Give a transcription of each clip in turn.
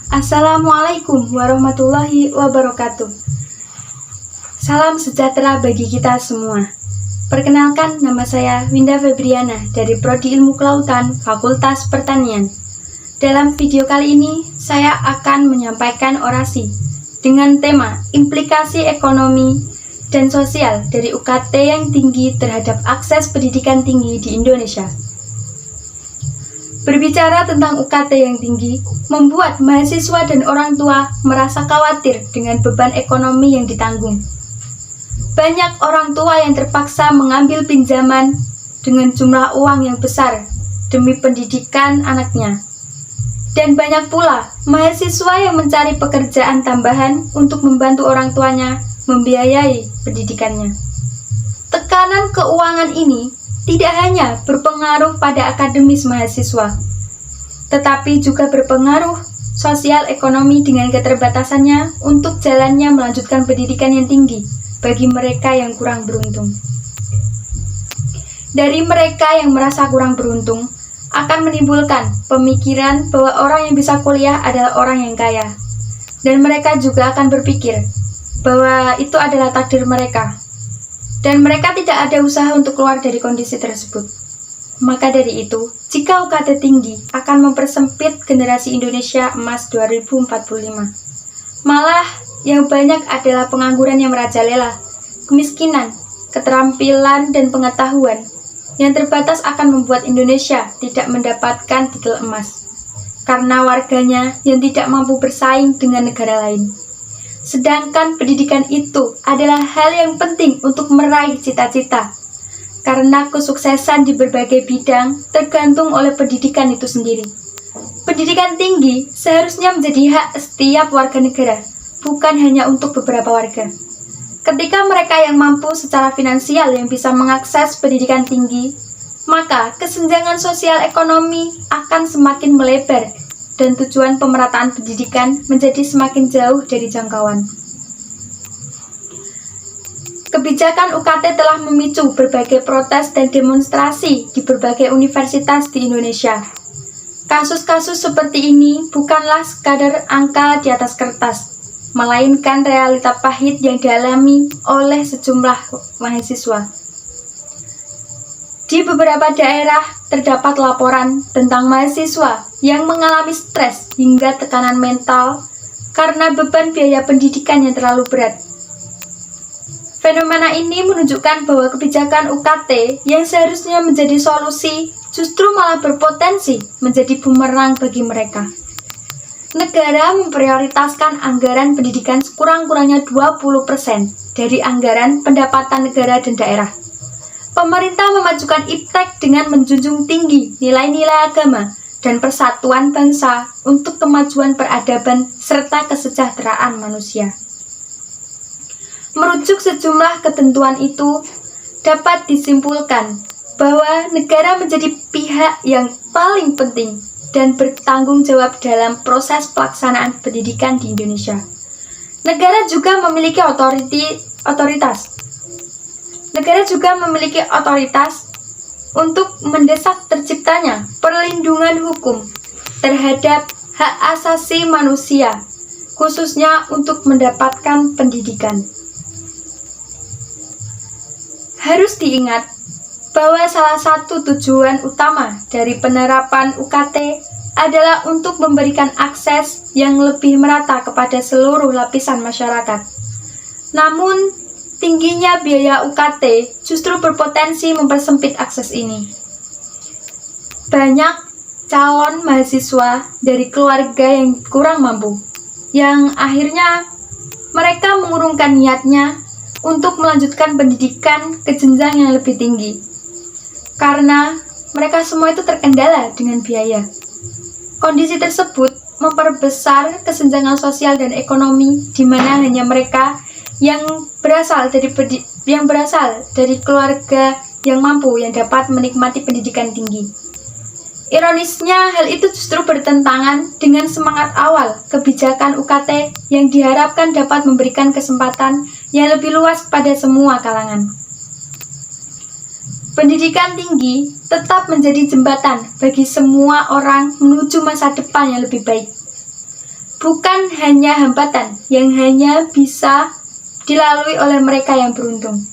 Assalamualaikum warahmatullahi wabarakatuh. Salam sejahtera bagi kita semua. Perkenalkan, nama saya Winda Febriana dari Prodi Ilmu Kelautan Fakultas Pertanian. Dalam video kali ini, saya akan menyampaikan orasi dengan tema implikasi ekonomi dan sosial dari UKT yang tinggi terhadap akses pendidikan tinggi di Indonesia. Berbicara tentang UKT yang tinggi, membuat mahasiswa dan orang tua merasa khawatir dengan beban ekonomi yang ditanggung. Banyak orang tua yang terpaksa mengambil pinjaman dengan jumlah uang yang besar demi pendidikan anaknya. Dan banyak pula mahasiswa yang mencari pekerjaan tambahan untuk membantu orang tuanya membiayai pendidikannya. Tekanan keuangan ini tidak hanya berpengaruh pada akademis mahasiswa, tetapi juga berpengaruh sosial ekonomi dengan keterbatasannya untuk jalannya melanjutkan pendidikan yang tinggi bagi mereka yang kurang beruntung. Dari mereka yang merasa kurang beruntung, akan menimbulkan pemikiran bahwa orang yang bisa kuliah adalah orang yang kaya. Dan mereka juga akan berpikir bahwa itu adalah takdir mereka. Dan mereka tidak ada usaha untuk keluar dari kondisi tersebut. Maka dari itu, jika UKT tinggi akan mempersempit generasi Indonesia emas 2045. Malah, yang banyak adalah pengangguran yang merajalela, kemiskinan, keterampilan, dan pengetahuan yang terbatas akan membuat Indonesia tidak mendapatkan titel emas, karena warganya yang tidak mampu bersaing dengan negara lain. Sedangkan pendidikan itu adalah hal yang penting untuk meraih cita-cita, karena kesuksesan di berbagai bidang tergantung oleh pendidikan itu sendiri. Pendidikan tinggi seharusnya menjadi hak setiap warga negara, bukan hanya untuk beberapa warga. Ketika mereka yang mampu secara finansial yang bisa mengakses pendidikan tinggi, maka kesenjangan sosial ekonomi akan semakin melebar dan tujuan pemerataan pendidikan menjadi semakin jauh dari jangkauan. Kebijakan UKT telah memicu berbagai protes dan demonstrasi di berbagai universitas di Indonesia. Kasus-kasus seperti ini bukanlah sekadar angka di atas kertas, melainkan realita pahit yang dialami oleh sejumlah mahasiswa. Di beberapa daerah terdapat laporan tentang mahasiswa yang mengalami stres hingga tekanan mental karena beban biaya pendidikan yang terlalu berat. Fenomena ini menunjukkan bahwa kebijakan UKT yang seharusnya menjadi solusi justru malah berpotensi menjadi bumerang bagi mereka. Negara memprioritaskan anggaran pendidikan sekurang-kurangnya 20% dari anggaran pendapatan negara dan daerah. Pemerintah memajukan iptek dengan menjunjung tinggi nilai-nilai agama dan persatuan bangsa untuk kemajuan peradaban serta kesejahteraan manusia. Merujuk sejumlah ketentuan itu, dapat disimpulkan bahwa negara menjadi pihak yang paling penting dan bertanggung jawab dalam proses pelaksanaan pendidikan di Indonesia. Negara juga memiliki otoritas. Negara juga memiliki otoritas untuk mendesak terciptanya perlindungan hukum terhadap hak asasi manusia, khususnya untuk mendapatkan pendidikan. Harus diingat bahwa salah satu tujuan utama dari penerapan UKT adalah untuk memberikan akses yang lebih merata kepada seluruh lapisan masyarakat. Namun, tingginya biaya UKT justru berpotensi mempersempit akses ini. Banyak calon mahasiswa dari keluarga yang kurang mampu, yang akhirnya mereka mengurungkan niatnya untuk melanjutkan pendidikan ke jenjang yang lebih tinggi, karena mereka semua itu terkendala dengan biaya. Kondisi tersebut memperbesar kesenjangan sosial dan ekonomi, di mana hanya mereka yang berasal dari keluarga yang mampu yang dapat menikmati pendidikan tinggi. Ironisnya, hal itu justru bertentangan dengan semangat awal kebijakan UKT yang diharapkan dapat memberikan kesempatan yang lebih luas pada semua kalangan. Pendidikan tinggi tetap menjadi jembatan bagi semua orang menuju masa depan yang lebih baik. bukan hanya hambatan yang hanya bisa dilalui oleh mereka yang beruntung.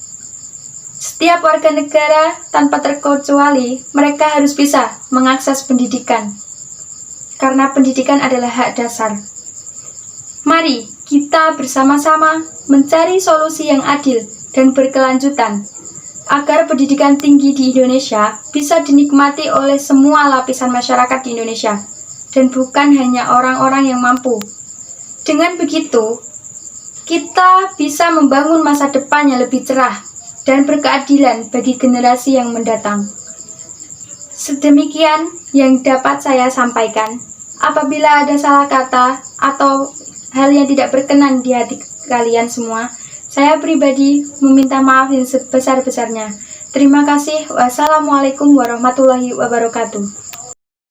Setiap warga negara tanpa terkecuali, mereka harus bisa mengakses pendidikan, karena pendidikan adalah hak dasar. Mari kita bersama-sama mencari solusi yang adil dan berkelanjutan, agar pendidikan tinggi di Indonesia bisa dinikmati oleh semua lapisan masyarakat di Indonesia, dan bukan hanya orang-orang yang mampu. Dengan begitu, kita bisa membangun masa depan yang lebih cerah dan berkeadilan bagi generasi yang mendatang. Sedemikian yang dapat saya sampaikan. Apabila ada salah kata atau hal yang tidak berkenan di hati kalian semua, saya pribadi meminta maaf yang sebesar-besarnya. Terima kasih. Wassalamualaikum warahmatullahi wabarakatuh.